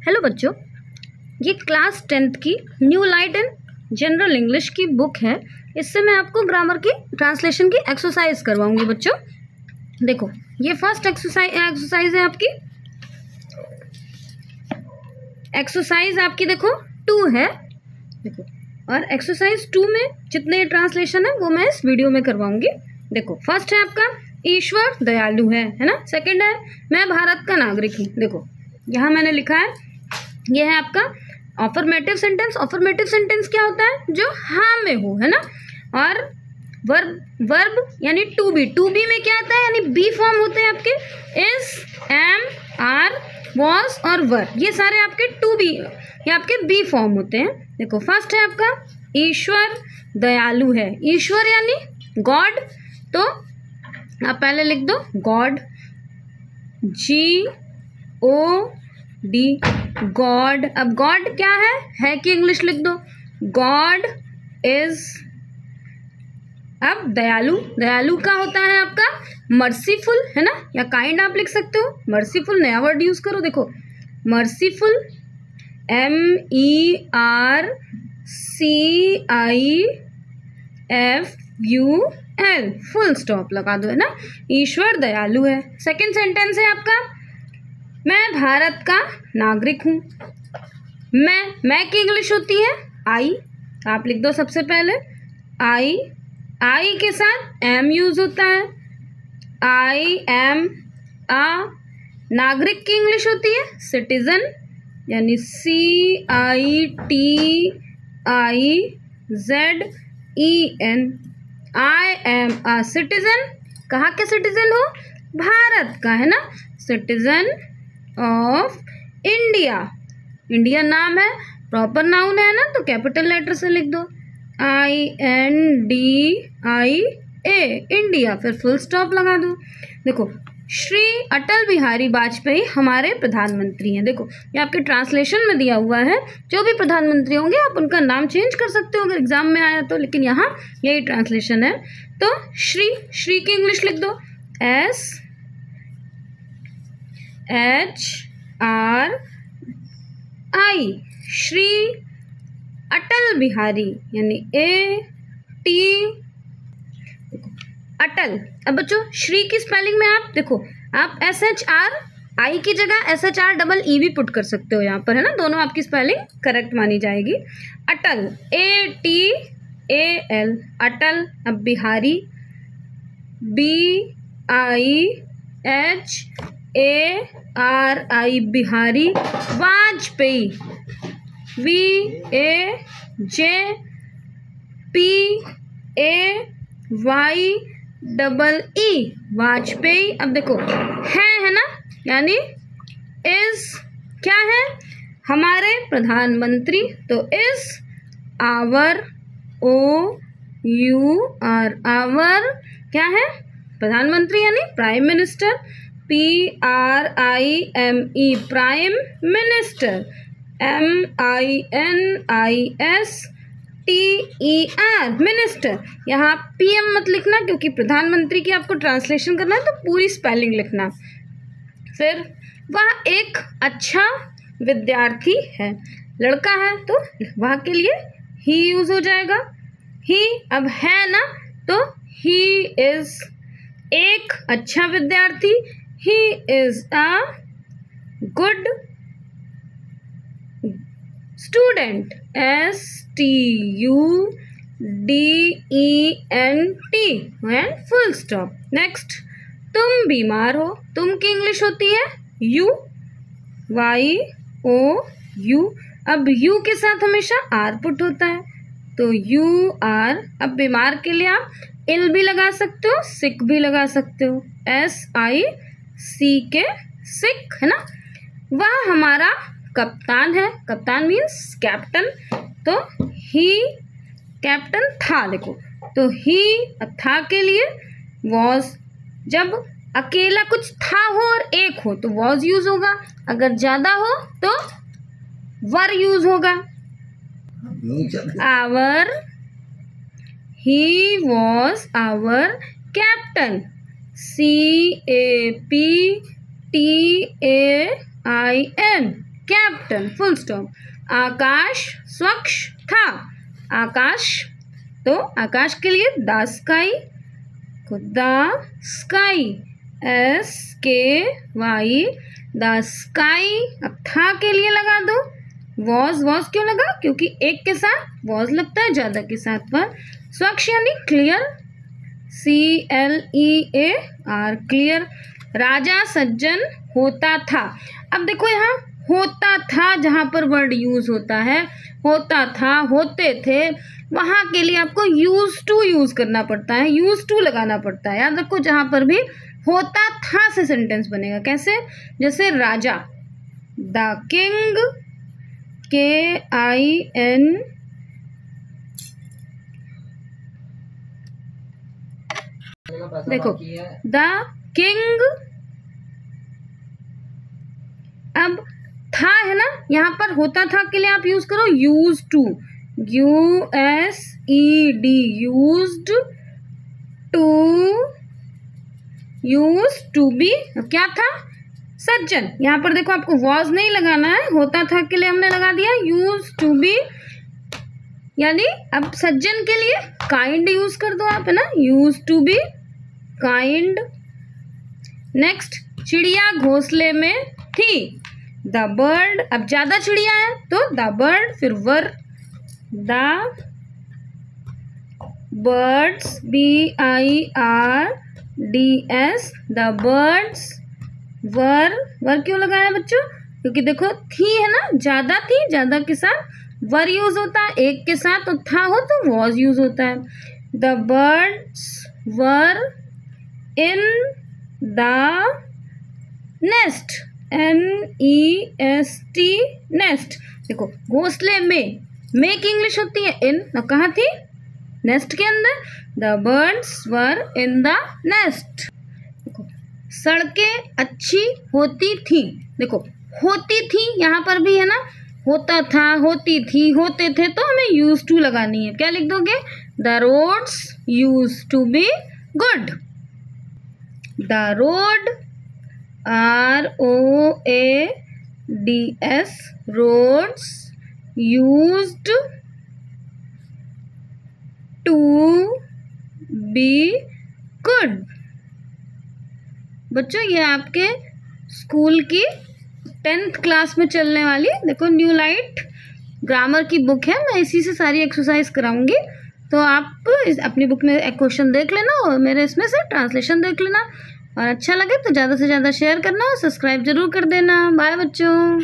Hello बच्चों, ये class 10th की new light and general English की बुक है। इससे मैं आपको ग्रामर की ट्रांसलेशन की एक्सरसाइज करवाऊंगी। बच्चों देखो, ये फर्स्ट एक्सरसाइज है आपकी। एक्सरसाइज आपकी देखो 2 है। देखो, और एक्सरसाइज 2 में जितने ट्रांसलेशन है वो मैं इस वीडियो में करवाऊंगी। देखो, फर्स्ट है आपका ईश्वर दयालु है ना। सेकंड है मैं भारत का नागरिक हूँ। देखो यहाँ मैंने लिखा है, ये है आपका अफर्मेटिव सेंटेंस। अफर्मेटिव सेंटेंस क्या होता है? जो हाँ में हो, है ना। और वर्ब यानी टू बी में क्या आता है? यानी बी फॉर्म होते हैं आपके, इज, एम, आर, वॉज और वर। ये सारे आपके टू बी या आपके बी फॉर्म होते हैं। देखो फर्स्ट है आपका ईश्वर दयालु है। ईश्वर यानी गॉड, तो आप पहले लिख दो गॉड, GOD, गॉड। अब गॉड क्या है कि इंग्लिश लिख दो, गॉड इज। अब दयालु, दयालु का होता है आपका मर्सीफुल, है ना, या काइंड आप लिख सकते हो। मर्सीफुल नया वर्ड यूज करो। देखो मर्सीफुल, MERCIFUL, फुल स्टॉप लगा दो, है ना। ईश्वर दयालु है। सेकंड सेंटेंस है आपका मैं भारत का नागरिक हूँ। मैं की इंग्लिश होती है आई। आप लिख दो सबसे पहले आई के साथ एम यूज होता है, आई एम आ। नागरिक की इंग्लिश होती है सिटीजन, यानी CITIZEN। I am a citizen. कहाँ के सिटीजन हो? भारत का, है ना। Citizen of India. इंडिया नाम है, प्रॉपर नाउन है ना, तो कैपिटल लेटर से लिख दो INDIA, इंडिया। फिर फुल स्टॉप लगा दो। देखो श्री अटल बिहारी वाजपेयी हमारे प्रधानमंत्री हैं। देखो ये आपके ट्रांसलेशन में दिया हुआ है। जो भी प्रधानमंत्री होंगे आप उनका नाम चेंज कर सकते हो अगर एग्जाम में आया तो, लेकिन यहाँ यही ट्रांसलेशन है। तो श्री की इंग्लिश लिख दो SHRI, श्री अटल बिहारी, यानी AT, अटल। अब बच्चों श्री की स्पेलिंग में आप देखो, आप SHRI की जगह SHREE भी पुट कर सकते हो यहाँ पर, है ना। दोनों आपकी स्पेलिंग करेक्ट मानी जाएगी। अटल ATAL, अटल। अब बिहारी BIHARI, बिहारी। वाजपेयी VAJPAYEE, वाजपेयी। अब देखो है ना, यानी इज क्या है? हमारे प्रधानमंत्री, तो इज आवर, OUR, आवर क्या है? प्रधानमंत्री यानी prime minister, PRIME, prime minister, MINISTER, minister. यहाँ PM मत लिखना क्योंकि प्रधानमंत्री की आपको ट्रांसलेशन करना है, तो पूरी स्पेलिंग लिखना। फिर वह एक अच्छा विद्यार्थी है। लड़का है तो वह के लिए ही यूज हो जाएगा, ही। अब है ना, तो ही इज एक अच्छा विद्यार्थी, he is a good student, STUDENT, and full stop. Next, तुम बीमार हो। तुम की इंग्लिश होती है YOU। अब यू के साथ हमेशा आर पुट होता है, तो UR। अब बीमार के लिए आप इल भी लगा सकते हो, सिक भी लगा सकते हो, SICK, सिक, है ना। वह हमारा कप्तान है। कप्तान मीन्स कैप्टन, तो ही कैप्टन था। देखो तो ही था के लिए वॉज। जब अकेला कुछ था हो और एक हो तो वॉज यूज होगा, अगर ज्यादा हो तो वर यूज होगा। Our, he was our captain, CAPTAIN, captain, full stop. आकाश स्वच्छ था, आकाश, तो आकाश के लिए the sky, the sky, SKY, the sky. अब था के लिए लगा दो वॉज, वॉज क्यों लगा? क्योंकि एक के साथ वॉज लगता है, ज़्यादा के साथ पर। स्वच्छ यानी क्लियर, CLEAR, क्लियर। राजा सज्जन होता था। अब देखो यहाँ होता था, जहाँ पर वर्ड यूज होता है, होता था, होते थे, वहाँ के लिए आपको यूज टू यूज करना पड़ता है, यूज टू लगाना पड़ता है। याद रखो, जहाँ पर भी होता था से सेंटेंस बनेगा। कैसे? जैसे राजा, द किंग, KIN, देखो द किंग। अब था है ना, यहाँ पर होता था के लिए आप यूज करो use to, USED, used to, use to be. अब क्या था? सज्जन। यहाँ पर देखो आपको वॉज नहीं लगाना है, होता था के लिए हमने लगा दिया यूज टू बी, यानी अब सज्जन के लिए काइंड यूज कर दो आप, है ना, use to be kind. Next, चिड़िया घोंसले में थी, द बर्ड। अब ज्यादा चिड़िया है तो द बर्ड, फिर were, the birds, BIRDS, the birds were. Were क्यों लगाया बच्चों? क्योंकि देखो थी है ना, ज्यादा थी, ज्यादा के साथ वर यूज होता है, एक के साथ तो था हो तो वॉज यूज होता है। The birds were in the nest, NEST, nest. देखो घोंसले में की इंग्लिश होती है इन, तो कहाँ थी? नेस्ट के अंदर। The birds were in the nest. देखो सड़कें अच्छी होती थी, देखो होती थी यहाँ पर भी है ना, होता था, होती थी, होते थे, तो हमें यूज टू लगानी है। क्या लिख दोगे? The roads use to be good, the road, ROADS, roads used to be good। बच्चों ये आपके स्कूल की 10th क्लास में चलने वाली, देखो न्यू लाइट ग्रामर की बुक है, मैं इसी से सारी एक्सरसाइज कराऊंगी। तो आप अपनी बुक में एक क्वेश्चन देख लेना और मेरे इसमें से ट्रांसलेशन देख लेना, और अच्छा लगे तो ज़्यादा से ज़्यादा शेयर करना और सब्सक्राइब जरूर कर देना। बाय बच्चों।